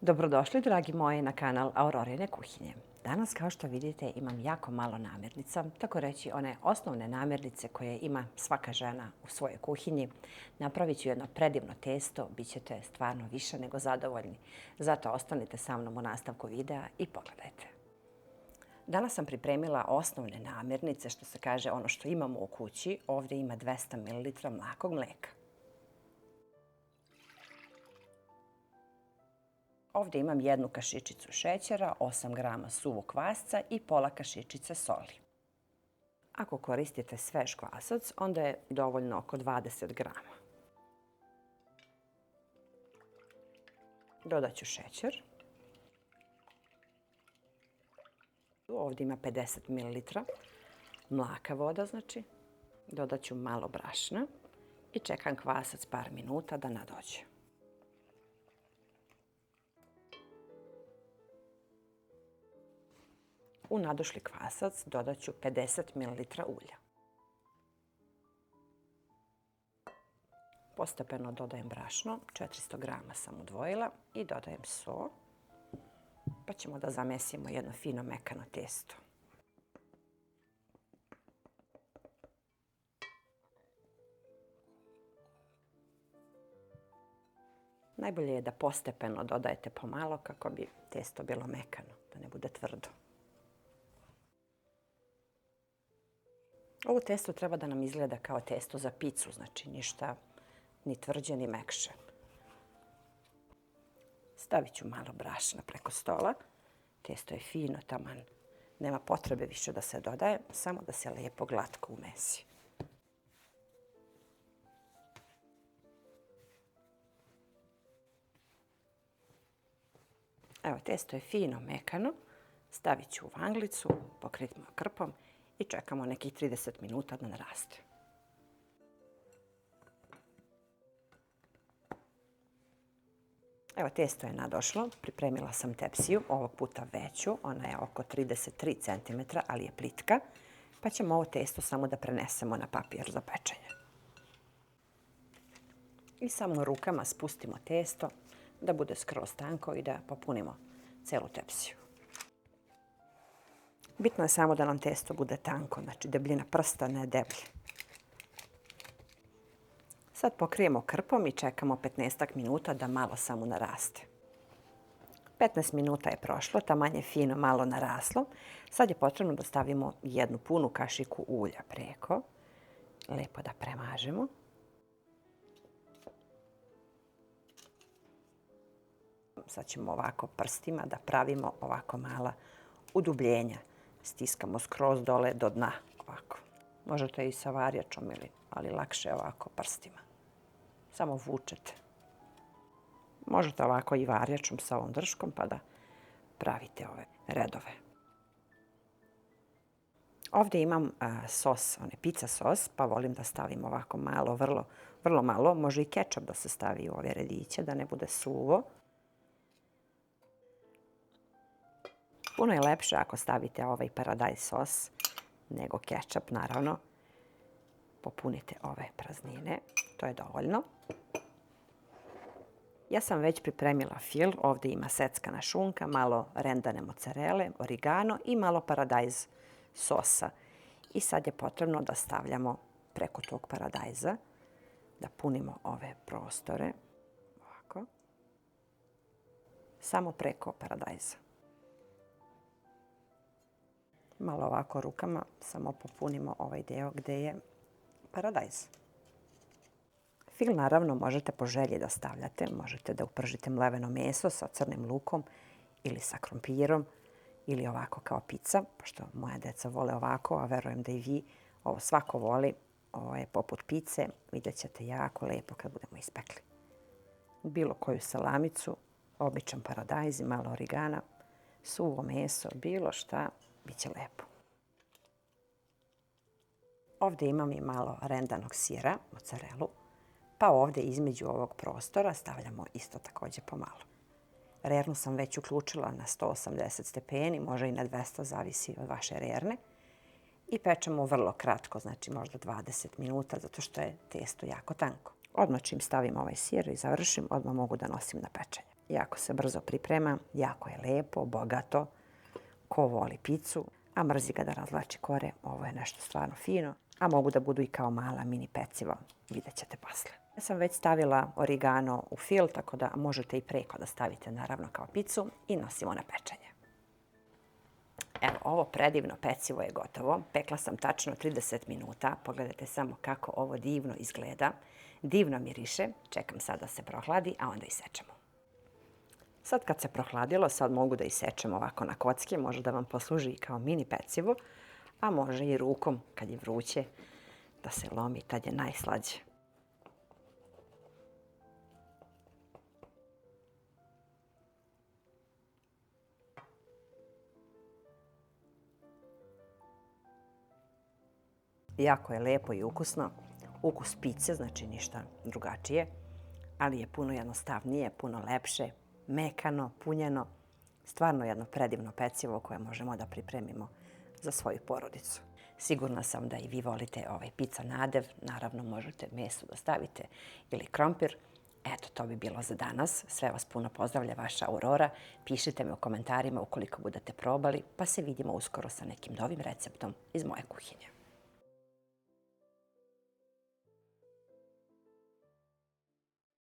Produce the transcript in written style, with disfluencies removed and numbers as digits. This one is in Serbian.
Dobrodošli, dragi moji, na kanal Aurorine kuhinje. Danas, kao što vidite, imam jako malo namirnica, tako reći one osnovne namirnice koje ima svaka žena u svojoj kuhinji. Napravit ću jedno predivno testo, bit ćete stvarno više nego zadovoljni. Zato ostanite sa mnom u nastavku videa i pogledajte. Danas sam pripremila osnovne namirnice, što se kaže ono što imamo u kući. Ovdje ima 200 ml mlakog mlijeka. Ovdje imam 1 kašičicu šećera, 8 grama suvog kvasca i pola kašičice soli. Ako koristite svež kvasac, onda je dovoljno oko 20 grama. Dodat ću šećer. Ovdje ima 50 ml mlaka voda, znači. Dodat ću malo brašna i čekam kvasac par minuta da nadođe. U nadošli kvasac dodat ću 50 ml ulja. Postepeno dodajem brašno, 400 grama sam odvojila i dodajem so. Pa ćemo da zamesimo jedno fino mekano testo. Najbolje je da postepeno dodajete pomalo kako bi testo bilo mekano, da ne bude tvrdo. Ovo testo treba da nam izgleda kao testo za picu, znači ništa ni tvrđe ni mekše. Stavit ću malo brašna preko stola. Testo je fino, taman. Nema potrebe više da se dodaje, samo da se lijepo glatko umesi. Evo, testo je fino mekano. Stavit ću u vanglicu, pokritimo krpom i čekamo nekih 30 minuta da naraste. Evo, testo je nadošlo. Pripremila sam tepsiju, ovog puta veću. Ona je oko 33 cm, ali je plitka. Pa ćemo ovo testo samo da prenesemo na papir za pečenje. I samo rukama spustimo testo da bude skroz tanko i da popunimo celu tepsiju. Bitno je samo da nam testo bude tanko, znači debljina prsta, ne deblje. Sad pokrijemo krpom i čekamo 15 minuta da malo samo naraste. 15 minuta je prošlo, taman je fino malo naraslo. Sad je potrebno da stavimo 1 punu kašiku ulja preko. Lijepo da premažemo. Sad ćemo ovako prstima da pravimo ovako mala udubljenja. Stiskamo skroz dole do dna, ovako. Možete i sa varjačom, ali lakše ovako prstima. Samo vučete. Možete ovako i varjačom sa ovom drškom pa da pravite ove redove. Ovdje imam sos, pizza sos, pa volim da stavim ovako malo, vrlo malo. Može i kečap da se stavi u ove rediće, da ne bude suvo. Puno je lepše ako stavite ovaj paradajz sos nego kečap, naravno. Popunite ove praznine, to je dovoljno. Ja sam već pripremila fil, ovdje ima seckana šunka, malo rendane mozzarele, origano i malo paradajz sosa. I sad je potrebno da stavljamo preko tog paradajza, da punimo ove prostore, ovako, samo preko paradajza. Malo ovako rukama samo popunimo ovaj deo gdje je paradajz. Fil naravno možete po želji da stavljate. Možete da upržite mleveno meso sa crnim lukom ili sa krompirom ili ovako kao pizza, pošto moja deca vole ovako, a verujem da i vi ovo svako voli. Ovo je poput pice, vidjet ćete jako lijepo kad budemo ispekli. Bilo koju salamicu, običan paradajz i malo origana, suvo meso, bilo šta. Biće lijepo. Ovdje imam i malo rendanog sira, mozzarelu, pa ovdje između ovog prostora stavljamo isto također pomalo. Rernu sam već uključila na 180 stepeni, može i na 200, zavisi od vaše rerne. I pečemo vrlo kratko, znači možda 20 minuta, zato što je testo jako tanko. Odmah čim stavim ovaj sir i završim, odmah mogu da nosim na pečenje. Jako se brzo priprema, jako je lepo, bogato. Ko voli picu, a mrzi ga da razvlači kore, ovo je nešto stvarno fino. A mogu da budu i kao mala mini peciva, vidjet ćete posle. Ja sam već stavila origano u fil, tako da možete i preko da stavite naravno kao picu i nosimo na pečenje. Evo, ovo predivno pecivo je gotovo. Pekla sam tačno 30 minuta. Pogledajte samo kako ovo divno izgleda. Divno miriše. Čekam sad da se prohladi, a onda isečemo. Sad kad se prohladilo, sad mogu da isečem ovako na kocki. Može da vam posluži i kao mini pecivo, a može i rukom kad je vruće da se lomi, tad je najslađe. Jako je lepo i ukusno. Ukus pice, znači ništa drugačije, ali je puno jednostavnije, puno lepše, mekano, punjeno. Stvarno jedno predivno pecivo koje možemo da pripremimo za svoju porodicu. Sigurna sam da i vi volite ovaj pica nadev. Naravno možete meso da stavite ili krompir. Eto, to bi bilo za danas. Sve vas puno pozdravlja vaša Aurora. Pišite mi u komentarima ukoliko budete probali, pa se vidimo uskoro sa nekim novim receptom iz moje kuhinje.